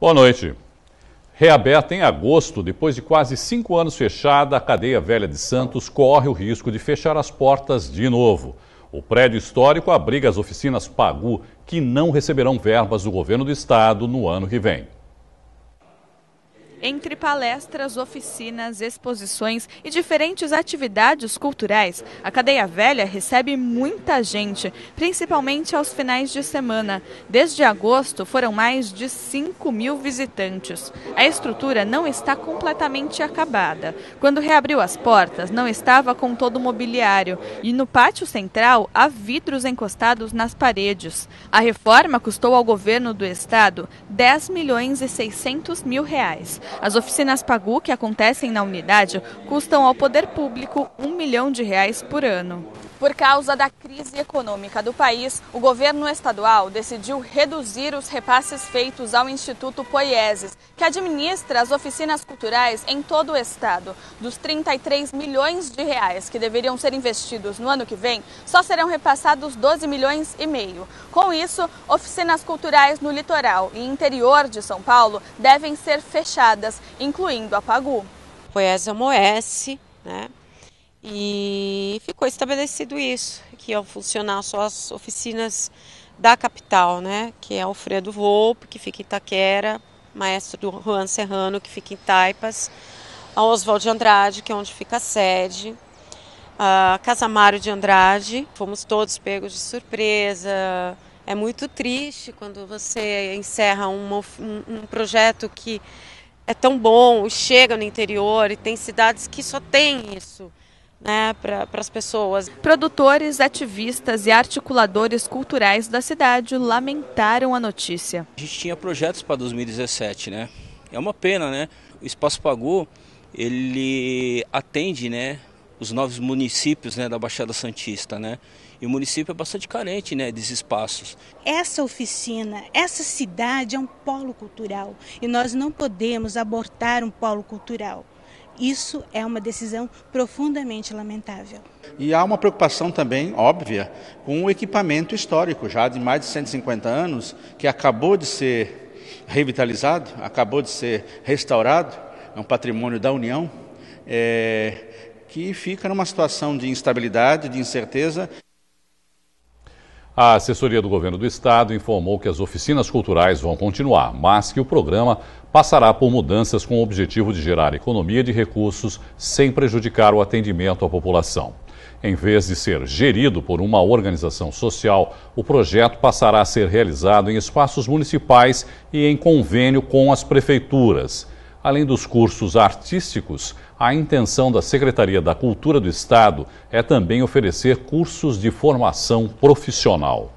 Boa noite. Reaberta em agosto, depois de quase 5 anos fechada, a cadeia velha de Santos corre o risco de fechar as portas de novo. O prédio histórico abriga as oficinas Pagu, que não receberão verbas do governo do estado no ano que vem. Entre palestras, oficinas, exposições e diferentes atividades culturais, a Cadeia Velha recebe muita gente, principalmente aos finais de semana. Desde agosto, foram mais de 5.000 visitantes. A estrutura não está completamente acabada. Quando reabriu as portas, não estava com todo o mobiliário e no pátio central há vidros encostados nas paredes. A reforma custou ao governo do estado R$10.600.000. As oficinas Pagu, que acontecem na unidade, custam ao poder público R$1 milhão por ano. Por causa da crise econômica do país, o governo estadual decidiu reduzir os repasses feitos ao Instituto Poieses, que administra as oficinas culturais em todo o estado. Dos R$33 milhões que deveriam ser investidos no ano que vem, só serão repassados R$12,5 milhões. Com isso, oficinas culturais no litoral e interior de São Paulo devem ser fechadas, incluindo a Pagu. Poieses é uma OS, né? E ficou estabelecido isso, que iam funcionar só as oficinas da capital, né? Que é Alfredo Volpi, que fica em Itaquera, Maestro do Juan Serrano, que fica em Taipas, a Oswald de Andrade, que é onde fica a sede, a Casa Mário de Andrade. Fomos todos pegos de surpresa. É muito triste quando você encerra um projeto que é tão bom, chega no interior e tem cidades que só tem isso, né, para as pessoas. Produtores, ativistas e articuladores culturais da cidade lamentaram a notícia. A gente tinha projetos para 2017, né? É uma pena, né? O Espaço Pagu, ele atende, né, os 9 municípios, né, da Baixada Santista, né? E o município é bastante carente, né, desses espaços. Essa oficina, essa cidade é um polo cultural e nós não podemos abortar um polo cultural. Isso é uma decisão profundamente lamentável. E há uma preocupação também, óbvia, com o equipamento histórico, já de mais de 150 anos, que acabou de ser revitalizado, acabou de ser restaurado, é um patrimônio da União, que fica numa situação de instabilidade, de incerteza. A assessoria do governo do estado informou que as oficinas culturais vão continuar, mas que o programa passará por mudanças com o objetivo de gerar economia de recursos sem prejudicar o atendimento à população. Em vez de ser gerido por uma organização social, o projeto passará a ser realizado em espaços municipais e em convênio com as prefeituras. Além dos cursos artísticos, a intenção da Secretaria da Cultura do Estado é também oferecer cursos de formação profissional.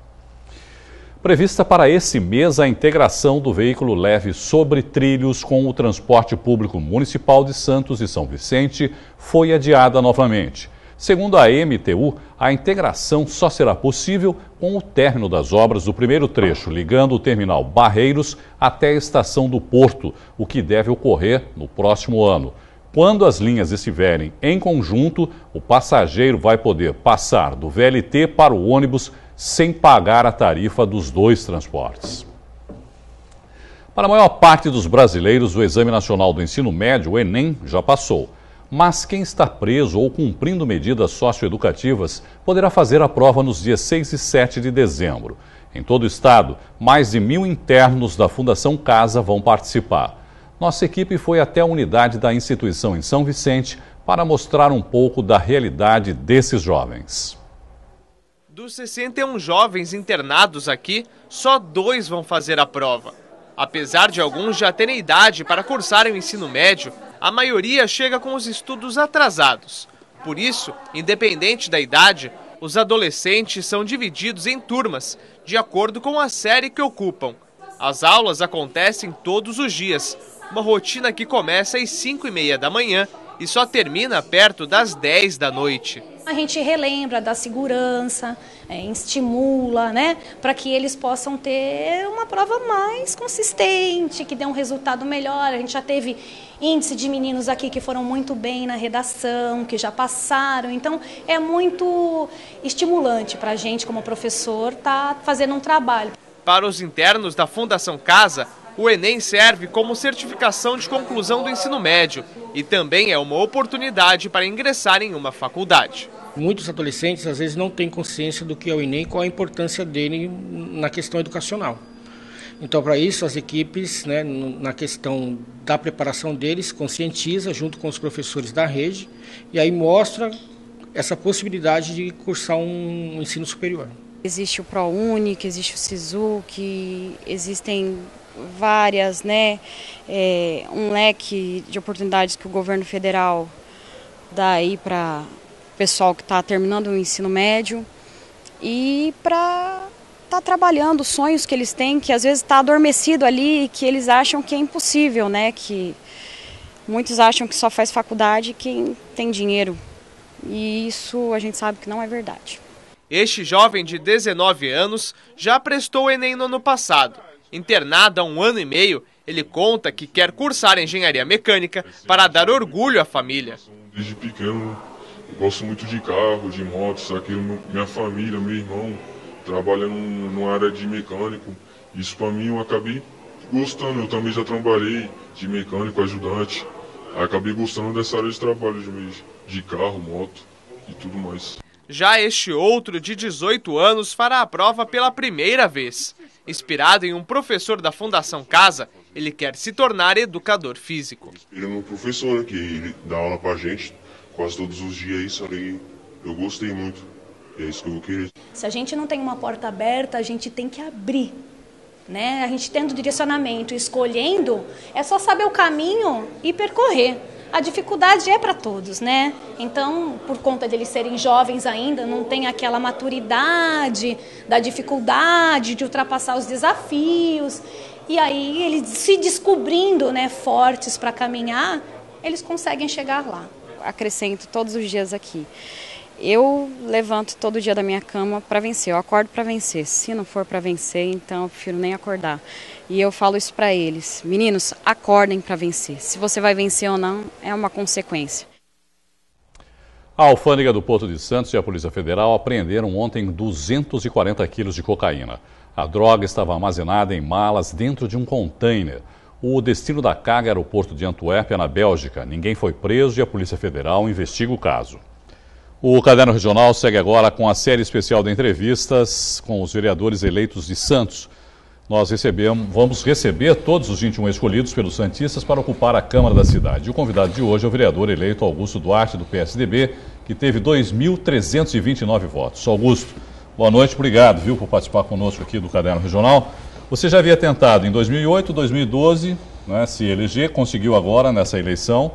Prevista para esse mês a integração do veículo leve sobre trilhos com o transporte público municipal de Santos e São Vicente foi adiada novamente. Segundo a MTU, a integração só será possível com o término das obras do primeiro trecho, ligando o terminal Barreiros até a estação do Porto, o que deve ocorrer no próximo ano. Quando as linhas estiverem em conjunto, o passageiro vai poder passar do VLT para o ônibus sem pagar a tarifa dos 2 transportes. Para a maior parte dos brasileiros, o Exame Nacional do Ensino Médio, o Enem, já passou. Mas quem está preso ou cumprindo medidas socioeducativas poderá fazer a prova nos dias 6 e 7 de dezembro. Em todo o estado, mais de 1.000 internos da Fundação Casa vão participar. Nossa equipe foi até a unidade da instituição em São Vicente para mostrar um pouco da realidade desses jovens. Dos 61 jovens internados aqui, só 2 vão fazer a prova. Apesar de alguns já terem idade para cursarem o ensino médio, a maioria chega com os estudos atrasados. Por isso, independente da idade, os adolescentes são divididos em turmas, de acordo com a série que ocupam. As aulas acontecem todos os dias, uma rotina que começa às 5h30 da manhã e só termina perto das 10 da noite. A gente relembra da segurança, estimula, né, para que eles possam ter uma prova mais consistente, que dê um resultado melhor. A gente já teve índice de meninos aqui que foram muito bem na redação, que já passaram. Então, é muito estimulante para a gente, como professor, estar fazendo um trabalho. Para os internos da Fundação Casa, O Enem serve como certificação de conclusão do ensino médio e também é uma oportunidade para ingressar em uma faculdade. Muitos adolescentes às vezes não têm consciência do que é o Enem e qual a importância dele na questão educacional. Então, para isso, as equipes, na questão da preparação deles, conscientiza junto com os professores da rede e aí mostra essa possibilidade de cursar um ensino superior. Existe o ProUni, que existe o SISU, que existem várias, um leque de oportunidades que o governo federal dá aí para o pessoal que está terminando o ensino médio e para estar trabalhando os sonhos que eles têm, que às vezes está adormecido ali e que eles acham que é impossível, que muitos acham que só faz faculdade quem tem dinheiro e isso a gente sabe que não é verdade. Este jovem de 19 anos já prestou o Enem no ano passado. Internado há 1 ano e meio, ele conta que quer cursar engenharia mecânica para dar orgulho à família. Desde pequeno, eu gosto muito de carro, de motos, minha família, meu irmão trabalha numa área de mecânico. Isso para mim eu acabei gostando, eu também já trabalhei de mecânico, ajudante. Acabei gostando dessa área de trabalho de carro, moto e tudo mais. Já este outro, de 18 anos, fará a prova pela primeira vez. Inspirado em um professor da Fundação Casa, ele quer se tornar educador físico. Ele é um professor, que ele dá aula pra gente quase todos os dias, eu gostei muito, é isso que eu vou querer. Se a gente não tem uma porta aberta, a gente tem que abrir. A gente tendo direcionamento, escolhendo, é só saber o caminho e percorrer. A dificuldade é para todos, Então, por conta de eles serem jovens ainda, não tem aquela maturidade da dificuldade de ultrapassar os desafios. E aí, eles se descobrindo, fortes para caminhar, eles conseguem chegar lá. Acrescento todos os dias aqui. Eu levanto todo dia da minha cama para vencer, eu acordo para vencer. Se não for para vencer, então eu prefiro nem acordar. E eu falo isso para eles, meninos, acordem para vencer. Se você vai vencer ou não, é uma consequência. A alfândega do Porto de Santos e a Polícia Federal apreenderam ontem 240 quilos de cocaína. A droga estava armazenada em malas dentro de um container. O destino da carga era o Porto de Antuérpia, na Bélgica. Ninguém foi preso e a Polícia Federal investiga o caso. O Caderno Regional segue agora com a série especial de entrevistas com os vereadores eleitos de Santos. Nós vamos receber todos os 21 escolhidos pelos santistas para ocupar a Câmara da cidade. O convidado de hoje é o vereador eleito Augusto Duarte, do PSDB, que teve 2.329 votos. Augusto, boa noite, obrigado, por participar conosco aqui do Caderno Regional. Você já havia tentado em 2008, 2012, se eleger, conseguiu agora nessa eleição.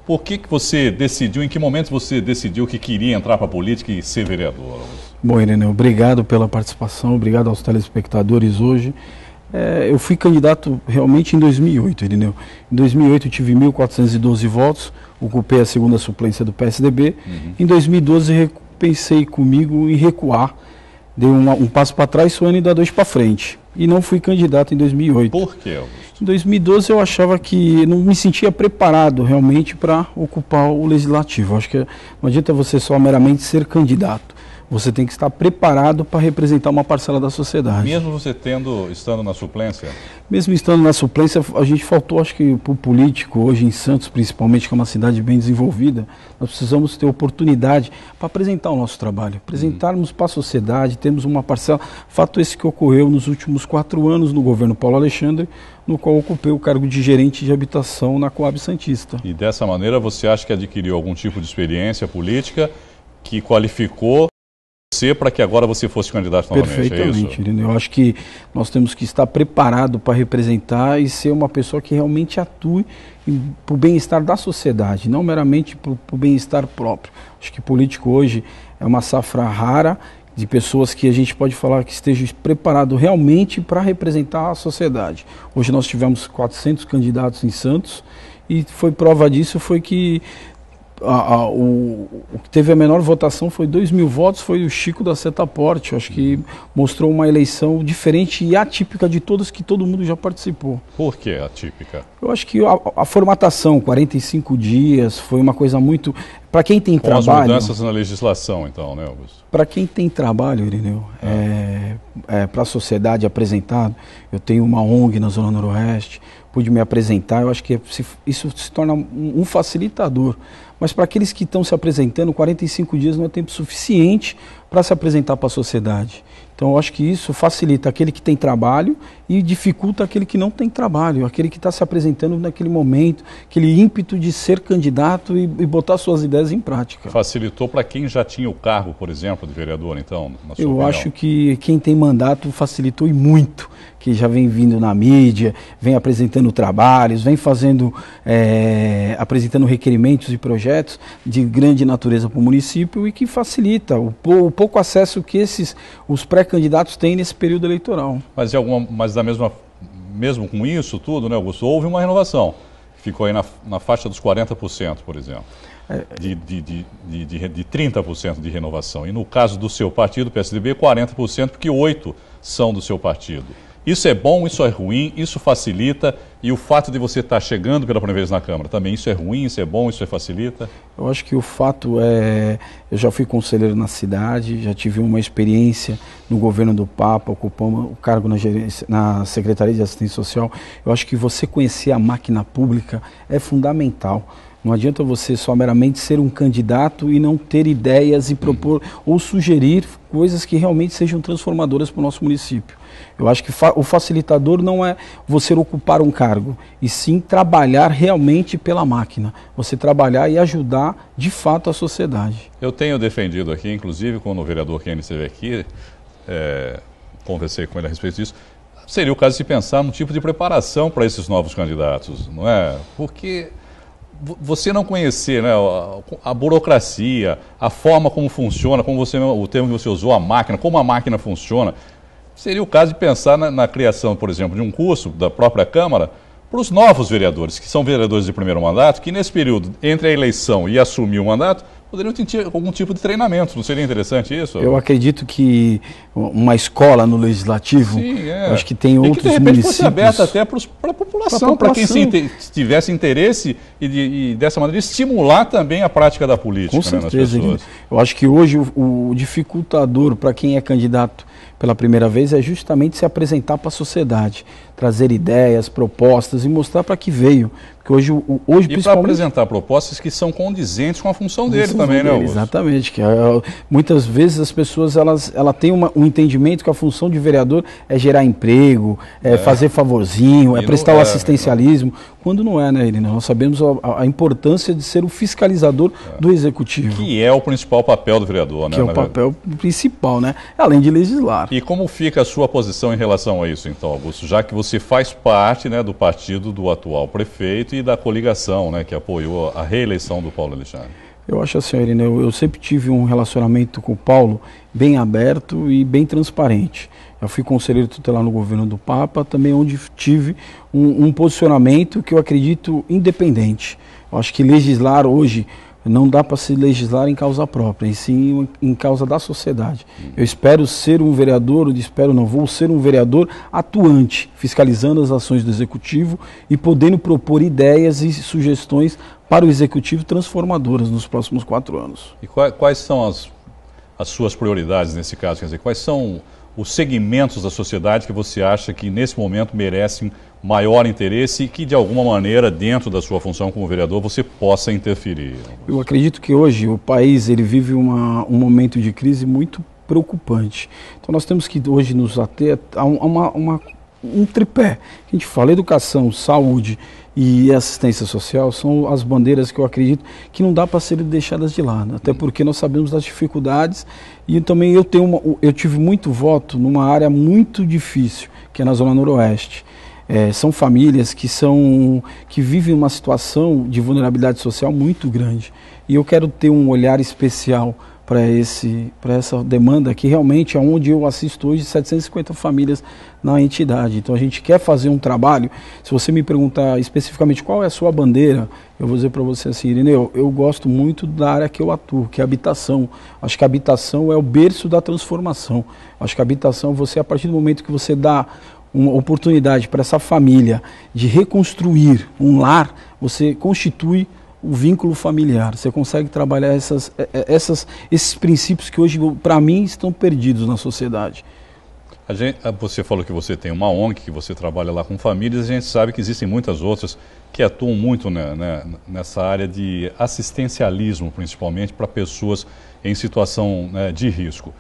Por que você decidiu, em que momento você decidiu que queria entrar para a política e ser vereador? Bom, Ireneu, obrigado pela participação, obrigado aos telespectadores hoje. Eu fui candidato realmente em 2008, Ireneu. Em 2008 eu tive 1.412 votos, ocupei a segunda suplência do PSDB. Em 2012 pensei comigo em recuar, dei um passo para trás, e dar 2 para frente. E não fui candidato em 2008. Por quê, Augusto? Em 2012 eu achava que não me sentia preparado realmente para ocupar o legislativo. Acho que não adianta você só meramente ser candidato. Você tem que estar preparado para representar uma parcela da sociedade. Mesmo você estando na suplência? Mesmo estando na suplência, a gente faltou, acho que para o político, hoje em Santos principalmente, que é uma cidade bem desenvolvida, nós precisamos ter oportunidade para apresentar o nosso trabalho, apresentarmos para a sociedade, termos uma parcela. Fato esse que ocorreu nos últimos 4 anos no governo Paulo Alexandre, no qual ocupei o cargo de gerente de habitação na Coab Santista. E dessa maneira você acha que adquiriu algum tipo de experiência política que qualificou você para que agora você fosse candidato novamente? Perfeitamente, Ireneu. Eu acho que nós temos que estar preparado para representar e ser uma pessoa que realmente atue para o bem-estar da sociedade, não meramente para o bem-estar próprio. Acho que político hoje é uma safra rara de pessoas que a gente pode falar que estejam preparados realmente para representar a sociedade. Hoje nós tivemos 400 candidatos em Santos e prova disso foi que o que teve a menor votação foi 2.000 votos, foi o Chico da Setaporte. Acho que mostrou uma eleição diferente e atípica de todas que todo mundo já participou. Por que atípica? Eu acho que a formatação, 45 dias, foi uma coisa muito... Para quem tem trabalho... Com as mudanças na legislação, então, né, Augusto? Para quem tem trabalho, Irineu, para a sociedade apresentado, eu tenho uma ONG na Zona Noroeste, pude me apresentar, eu acho que isso se torna um facilitador. Mas para aqueles que estão se apresentando, 45 dias não é tempo suficiente para se apresentar para a sociedade. Então eu acho que isso facilita aquele que tem trabalho e dificulta aquele que não tem trabalho, aquele que está se apresentando naquele momento, aquele ímpeto de ser candidato e botar suas ideias em prática. Facilitou para quem já tinha o cargo, por exemplo, de vereador, então, na sua opinião? Eu acho que quem tem mandato facilitou e muito, que já vem vindo na mídia, vem apresentando trabalhos, vem fazendo, apresentando requerimentos e projetos de grande natureza para o município e que facilita o pouco acesso que os pré-candidatos têm nesse período eleitoral. Mas mesmo com isso tudo, né, Augusto, houve uma renovação. Ficou aí na faixa dos 40%, por exemplo. De 30% de renovação. E no caso do seu partido, PSDB, 40%, porque 8% são do seu partido. Isso é bom, isso é ruim, isso facilita, e o fato de você estar chegando pela primeira vez na Câmara também, isso é ruim, isso é bom, isso facilita? Eu acho que o fato eu já fui conselheiro na cidade, já tive uma experiência no governo do Papa, ocupando o cargo na Secretaria de Assistência Social. Eu acho que você conhecer a máquina pública é fundamental. Não adianta você só meramente ser um candidato e não ter ideias e propor ou sugerir coisas que realmente sejam transformadoras para o nosso município. Eu acho que o facilitador não é você ocupar um cargo, e sim trabalhar realmente pela máquina. Você trabalhar e ajudar de fato a sociedade. Eu tenho defendido aqui, inclusive quando o vereador Kenny esteve aqui, conversei com ele a respeito disso, seria o caso de pensar num tipo de preparação para esses novos candidatos, não é? Porque você não conhecer, né, a burocracia, a forma como funciona, o termo que você usou, a máquina, como a máquina funciona, seria o caso de pensar na criação, por exemplo, de um curso da própria Câmara para os novos vereadores, que são vereadores de primeiro mandato, que nesse período, entre a eleição e assumir o mandato, poderiam ter algum tipo de treinamento. Não seria interessante isso? Eu acredito que uma escola no Legislativo, acho que tem outros municípios... E que de repente fosse aberta até para a população, para quem tivesse interesse e dessa maneira estimular também a prática da política. Com certeza, nas pessoas. Eu acho que hoje o dificultador para quem é candidato pela primeira vez é justamente se apresentar para a sociedade, trazer ideias, propostas e mostrar para que veio. Porque hoje e para apresentar propostas que são condizentes com a função dele também, né, Augusto? Exatamente. Muitas vezes as pessoas ela têm um entendimento que a função de vereador é gerar emprego, fazer favorzinho, prestar o assistencialismo, quando não é, né, Irina? Nós sabemos a importância de ser o fiscalizador do Executivo. Que é o principal papel do vereador, né? Que é o papel principal, né? Além de legislar. E como fica a sua posição em relação a isso, então, Augusto? Já que você faz parte, né, do partido do atual prefeito e da coligação, né, que apoiou a reeleição do Paulo Alexandre. Eu acho assim, Irina, eu sempre tive um relacionamento com o Paulo bem aberto e bem transparente. Eu fui conselheiro tutelar no governo do Papa, também onde tive um posicionamento que eu acredito independente. Eu acho que legislar hoje não dá para se legislar em causa própria, e sim em causa da sociedade. Eu espero ser um vereador, vou ser um vereador atuante, fiscalizando as ações do Executivo e podendo propor ideias e sugestões para o Executivo transformadoras nos próximos 4 anos. E quais são as suas prioridades nesse caso? Quer dizer, quais são os segmentos da sociedade que você acha que nesse momento merecem maior interesse e que de alguma maneira, dentro da sua função como vereador, você possa interferir? Eu acredito que hoje o país vive um momento de crise muito preocupante. Então nós temos que hoje nos ater a um tripé. A gente fala educação, saúde e assistência social, são as bandeiras que eu acredito que não dá para serem deixadas de lado, até porque nós sabemos das dificuldades e também eu tive muito voto numa área muito difícil, que é na Zona Noroeste. São famílias que vivem uma situação de vulnerabilidade social muito grande e eu quero ter um olhar especial para essa demanda, que realmente é onde eu assisto hoje 750 famílias na entidade. Então a gente quer fazer um trabalho. Se você me perguntar especificamente qual é a sua bandeira, eu vou dizer para você assim, Irineu, eu gosto muito da área que eu atuo, que é a habitação. Acho que a habitação é o berço da transformação. Acho que a habitação, a partir do momento que você dá uma oportunidade para essa família de reconstruir um lar, você constitui o vínculo familiar, você consegue trabalhar esses princípios que hoje, para mim, estão perdidos na sociedade. Você falou que você tem uma ONG, que você trabalha lá com famílias, a gente sabe que existem muitas outras que atuam muito nessa área de assistencialismo, principalmente para pessoas em situação de risco.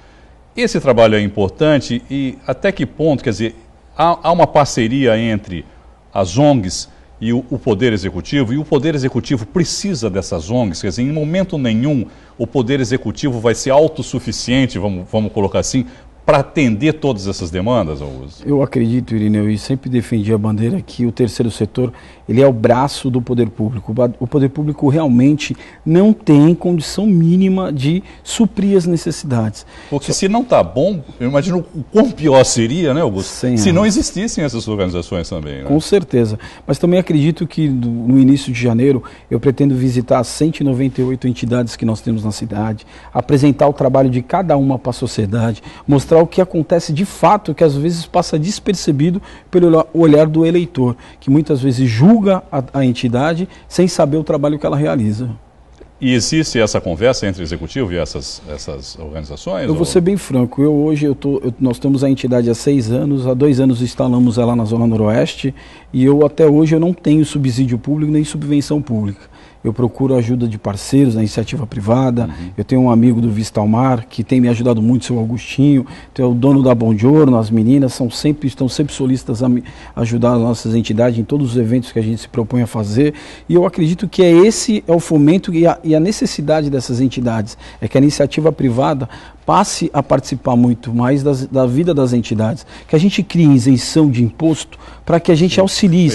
Esse trabalho é importante e até que ponto, quer dizer, há uma parceria entre as ONGs e o Poder Executivo, e o Poder Executivo precisa dessas ONGs, quer dizer, em momento nenhum o Poder Executivo vai ser autossuficiente, vamos colocar assim, para atender todas essas demandas, Augusto? Eu acredito, Irineu, e sempre defendi a bandeira que o terceiro setor, ele é o braço do poder público. O poder público realmente não tem condição mínima de suprir as necessidades. Porque se não está bom, eu imagino o quão pior seria, né, Augusto? Se não existissem essas organizações também. Né? Com certeza. Mas também acredito que no início de janeiro eu pretendo visitar as 198 entidades que nós temos na cidade, apresentar o trabalho de cada uma para a sociedade, mostrar o que acontece de fato, que às vezes passa despercebido pelo olhar do eleitor, que muitas vezes julga a entidade sem saber o trabalho que ela realiza. E existe essa conversa entre o Executivo e essas organizações? Eu vou ser bem franco, nós temos a entidade há 6 anos, há 2 anos instalamos ela na Zona Noroeste, e até hoje eu não tenho subsídio público nem subvenção pública. Eu procuro ajuda de parceiros na iniciativa privada. Eu tenho um amigo do Vista ao Mar que tem me ajudado muito, seu Augustinho. Tem o dono da Bom Giorno, as meninas estão sempre solícitas a ajudar as nossas entidades em todos os eventos que a gente se propõe a fazer. E eu acredito que esse é o fomento e a necessidade dessas entidades. É que a iniciativa privada passe a participar muito mais da vida das entidades. Que a gente crie isenção de imposto para que a gente auxilie,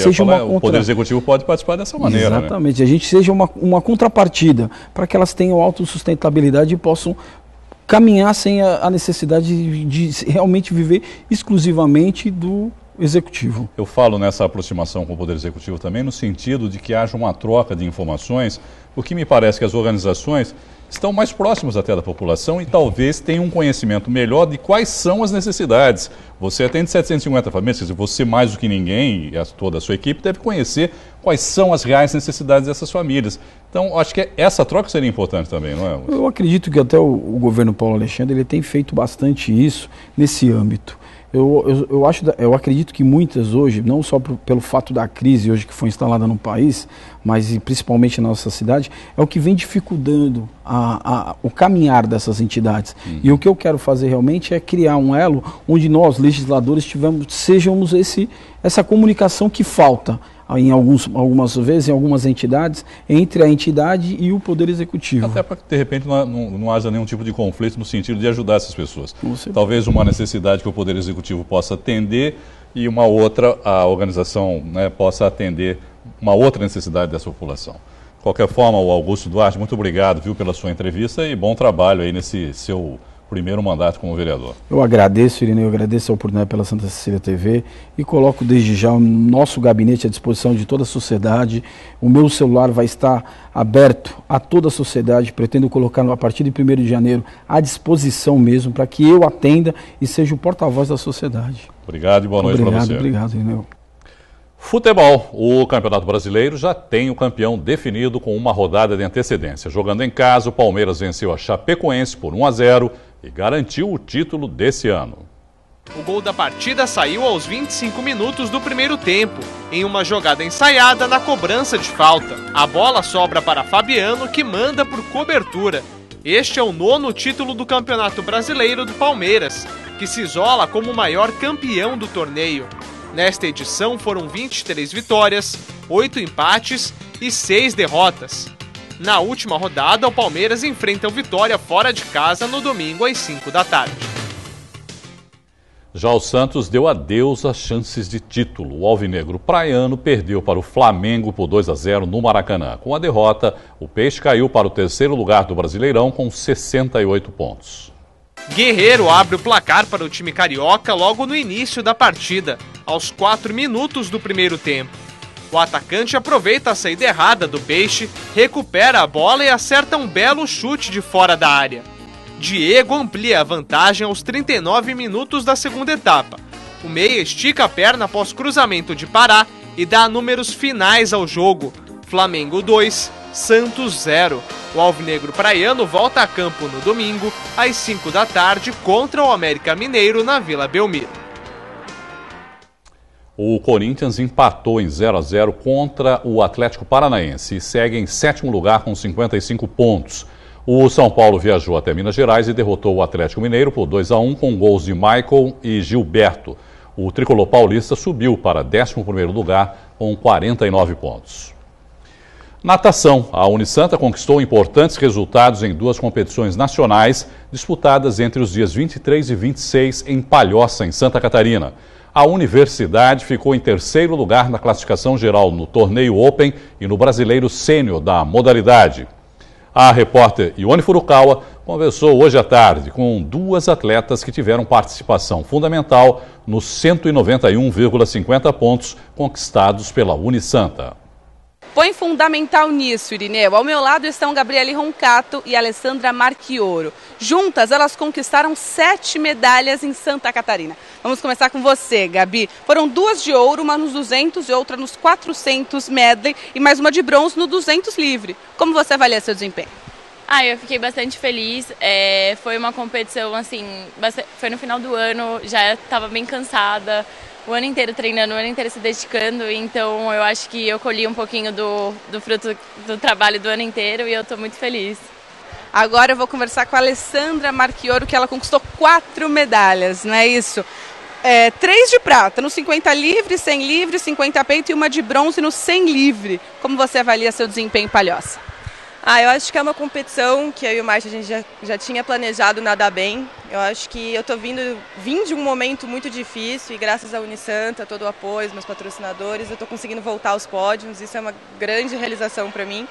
o Poder Executivo pode participar dessa maneira. Exatamente, a gente seja uma contrapartida para que elas tenham autossustentabilidade e possam caminhar sem a necessidade de realmente viver exclusivamente do Executivo. Eu falo nessa aproximação com o Poder Executivo também no sentido de que haja uma troca de informações, porque me parece que as organizações estão mais próximas até da população e talvez tenham um conhecimento melhor de quais são as necessidades. Você atende 750 famílias, quer dizer, você mais do que ninguém e toda a sua equipe deve conhecer quais são as reais necessidades dessas famílias. Então, acho que essa troca seria importante também, não é? Eu acredito que até o governo Paulo Alexandre ele tem feito bastante isso nesse âmbito. Eu acredito que muitas hoje, não só pelo fato da crise hoje que foi instalada no país, mas principalmente na nossa cidade, é o que vem dificultando o caminhar dessas entidades. E o que eu quero fazer realmente é criar um elo onde nós, legisladores, sejamos essa comunicação que falta algumas vezes, em algumas entidades, entre a entidade e o Poder Executivo. Até para que, de repente, não haja nenhum tipo de conflito no sentido de ajudar essas pessoas. Talvez uma necessidade que o Poder Executivo possa atender e uma outra, a organização possa atender uma outra necessidade dessa população. De qualquer forma, o Augusto Duarte, muito obrigado, pela sua entrevista e bom trabalho aí nesse seu primeiro mandato como vereador. Eu agradeço, Irineu, eu agradeço a oportunidade pela Santa Cecília TV e coloco desde já o nosso gabinete à disposição de toda a sociedade. O meu celular vai estar aberto a toda a sociedade, pretendo colocar a partir de 1º de janeiro à disposição mesmo, para que eu atenda e seja o porta-voz da sociedade. Obrigado e boa noite para você. Obrigado, Irineu. Futebol. O Campeonato Brasileiro já tem o campeão definido com uma rodada de antecedência. Jogando em casa, o Palmeiras venceu a Chapecoense por 1-0 e garantiu o título desse ano. O gol da partida saiu aos 25 minutos do primeiro tempo, em uma jogada ensaiada na cobrança de falta. A bola sobra para Fabiano, que manda por cobertura. Este é o 9º título do Campeonato Brasileiro do Palmeiras, que se isola como o maior campeão do torneio. Nesta edição foram 23 vitórias, 8 empates e 6 derrotas. Na última rodada, o Palmeiras enfrenta o Vitória fora de casa no domingo às 5 da tarde. Já o Santos deu adeus às chances de título. O alvinegro praiano perdeu para o Flamengo por 2-0 no Maracanã. Com a derrota, o Peixe caiu para o 3º lugar do Brasileirão com 68 pontos. Guerreiro abre o placar para o time carioca logo no início da partida, aos 4 minutos do primeiro tempo. O atacante aproveita a saída errada do Peixe, recupera a bola e acerta um belo chute de fora da área. Diego amplia a vantagem aos 39 minutos da segunda etapa. O meia estica a perna após cruzamento de Pará e dá números finais ao jogo. Flamengo 2, Santos 0. O alvinegro praiano volta a campo no domingo, às 5 da tarde, contra o América Mineiro na Vila Belmiro. O Corinthians empatou em 0-0 contra o Atlético Paranaense e segue em 7º lugar com 55 pontos. O São Paulo viajou até Minas Gerais e derrotou o Atlético Mineiro por 2-1 com gols de Michael e Gilberto. O tricolor paulista subiu para 11º lugar com 49 pontos. Natação. A Unisanta conquistou importantes resultados em 2 competições nacionais disputadas entre os dias 23 e 26 em Palhoça, em Santa Catarina. A universidade ficou em 3º lugar na classificação geral no torneio Open e no Brasileiro Sênior da modalidade. A repórter Ione Furukawa conversou hoje à tarde com 2 atletas que tiveram participação fundamental nos 191,50 pontos conquistados pela Unisanta. Põe fundamental nisso, Irineu. Ao meu lado estão Gabriele Roncato e Alessandra Marchioro. Juntas, elas conquistaram 7 medalhas em Santa Catarina. Vamos começar com você, Gabi. Foram 2 de ouro, uma nos 200 e outra nos 400 medley e mais uma de bronze no 200 livre. Como você avalia seu desempenho? Eu fiquei bastante feliz. Foi uma competição, assim, foi no final do ano, já estava bem cansada. O ano inteiro treinando, o ano inteiro se dedicando, então eu acho que eu colhi um pouquinho do fruto do trabalho do ano inteiro e eu estou muito feliz. Agora eu vou conversar com a Alessandra Marchioro, que ela conquistou 4 medalhas, não é isso? 3 de prata no 50 livre, 100 livre, 50 peito e uma de bronze no 100 livre. Como você avalia seu desempenho em Palhoça? Eu acho que é uma competição que eu e o Márcio a gente já tinha planejado nadar bem. Eu acho que eu estou vim de um momento muito difícil e graças à Unisanta, todo o apoio, meus patrocinadores, eu estou conseguindo voltar aos pódios. Isso é uma grande realização para mim.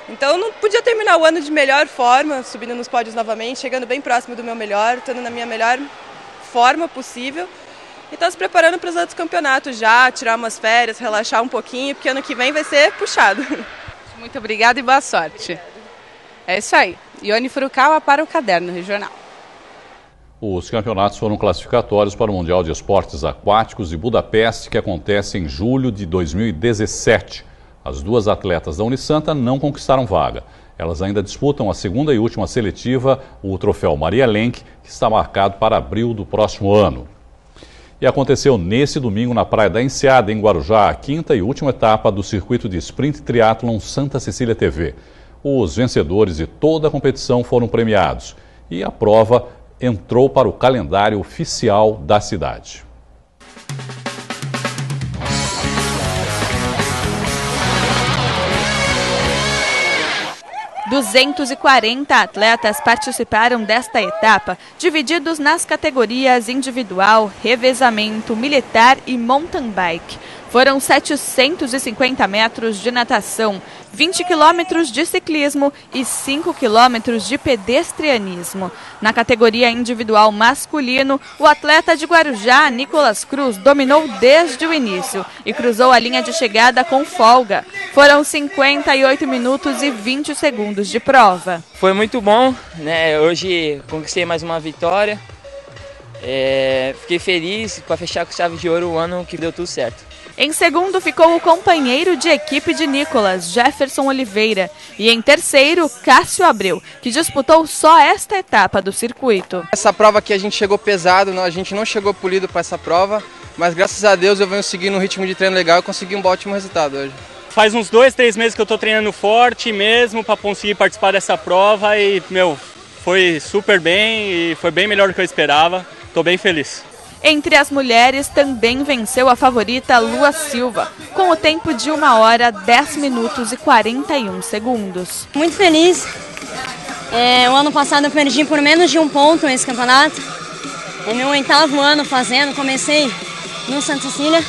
Então eu não podia terminar o ano de melhor forma, subindo nos pódios novamente, chegando bem próximo do meu melhor, estando na minha melhor forma possível. E estou se preparando para os outros campeonatos já, tirar umas férias, relaxar um pouquinho, porque ano que vem vai ser puxado. Muito obrigada e boa sorte. É isso aí. Ione Furukawa para o Caderno Regional. Os campeonatos foram classificatórios para o Mundial de Esportes Aquáticos de Budapeste, que acontece em julho de 2017. As 2 atletas da Unisanta não conquistaram vaga. Elas ainda disputam a 2ª e última seletiva, o troféu Maria Lenk, que está marcado para abril do próximo ano. E aconteceu nesse domingo na Praia da Enseada, em Guarujá, a 5ª e última etapa do circuito de Sprint Triathlon Santa Cecília TV. Os vencedores de toda a competição foram premiados e a prova entrou para o calendário oficial da cidade. – 240 atletas participaram desta etapa, divididos nas categorias individual, revezamento, militar e mountain bike. Foram 750 metros de natação, 20 quilômetros de ciclismo e 5 quilômetros de pedestrianismo. Na categoria individual masculino, o atleta de Guarujá, Nicolas Cruz, dominou desde o início e cruzou a linha de chegada com folga. Foram 58 minutos e 20 segundos de prova. Foi muito bom, né? Hoje conquistei mais uma vitória. Fiquei feliz para fechar com chave de ouro o ano que deu tudo certo. Em segundo ficou o companheiro de equipe de Nicolas, Jefferson Oliveira. E em terceiro, Cássio Abreu, que disputou só esta etapa do circuito. Essa prova aqui a gente chegou pesado, a gente não chegou polido para essa prova, mas graças a Deus eu venho seguindo um ritmo de treino legal e consegui um ótimo resultado hoje. Faz uns 2, 3 meses que eu estou treinando forte mesmo para conseguir participar dessa prova e, foi super bem e foi bem melhor do que eu esperava. Estou bem feliz. Entre as mulheres, também venceu a favorita Lua Silva, com o tempo de 1 hora, 10 minutos e 41 segundos. Muito feliz. O ano passado eu perdi por menos de 1 ponto nesse campeonato. É meu 8º ano fazendo, comecei no Santa Cecília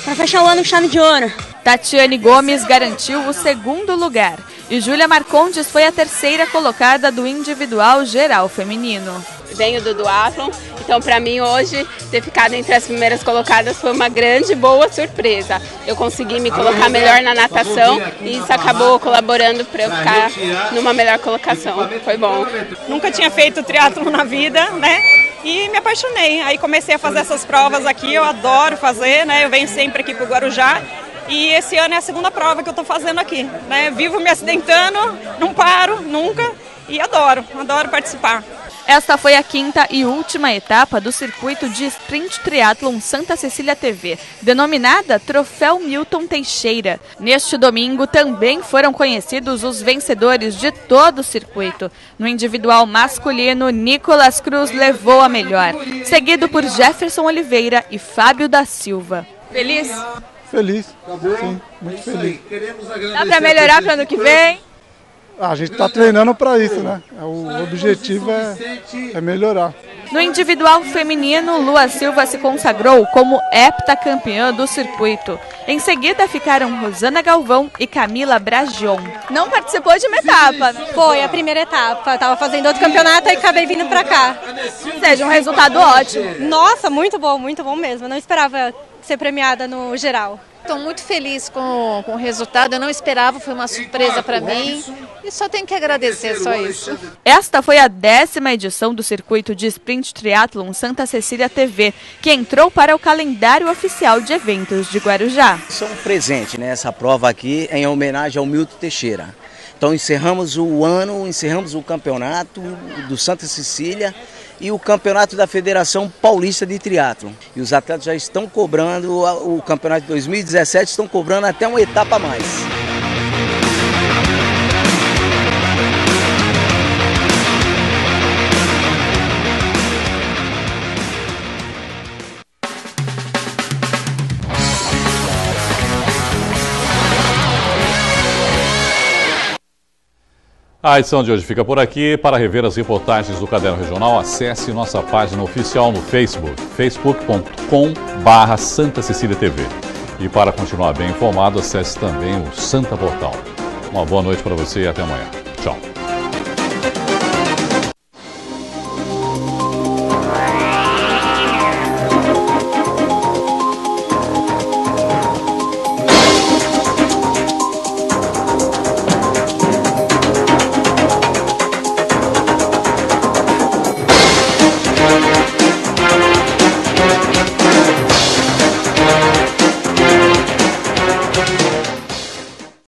para fechar o ano com chave de ouro. Tatiane Gomes garantiu o 2º lugar e Júlia Marcondes foi a 3ª colocada do individual geral feminino. Venho do duatlon, então para mim hoje ter ficado entre as primeiras colocadas foi uma grande, boa surpresa. Eu consegui me colocar melhor na natação e isso acabou colaborando para eu ficar numa melhor colocação. Foi bom. Nunca tinha feito triatlon na vida, né? E me apaixonei. Aí comecei a fazer essas provas aqui, eu adoro fazer, né? Eu venho sempre aqui para o Guarujá. E esse ano é a segunda prova que eu estou fazendo aqui, né? Vivo me acidentando, não paro nunca e adoro participar. Esta foi a quinta e última etapa do circuito de Sprint Triathlon Santa Cecília TV, denominada Troféu Milton Teixeira. Neste domingo também foram conhecidos os vencedores de todo o circuito. No individual masculino, Nicolas Cruz levou a melhor, seguido por Jefferson Oliveira e Fábio da Silva. Feliz? Feliz, sim, muito feliz. Dá para melhorar para o ano que vem? A gente está treinando para isso, né? O objetivo é melhorar. No individual feminino, Lua Silva se consagrou como heptacampeã do circuito. Em seguida ficaram Rosana Galvão e Camila Bragion. Não participou de uma etapa, né? Foi a primeira etapa, estava fazendo outro campeonato e acabei vindo para cá. Ou seja, um resultado ótimo. Nossa, muito bom mesmo. Eu não esperava ser premiada no geral. Estou muito feliz com o resultado, eu não esperava, foi uma surpresa para mim e só tenho que agradecer, só isso. Esta foi a 10ª edição do circuito de Sprint Triathlon Santa Cecília TV, que entrou para o calendário oficial de eventos de Guarujá. Isso é um presente, né? Essa prova aqui é em homenagem ao Milton Teixeira. Então encerramos o ano, encerramos o campeonato do Santa Cecília e o campeonato da Federação Paulista de Triatlon. E os atletas já estão cobrando, o campeonato de 2017 estão cobrando até uma etapa a mais. A edição de hoje fica por aqui. Para rever as reportagens do Caderno Regional, acesse nossa página oficial no Facebook, facebook.com/Santa Cecília TV. E para continuar bem informado, acesse também o Santa Portal. Uma boa noite para você e até amanhã. Tchau.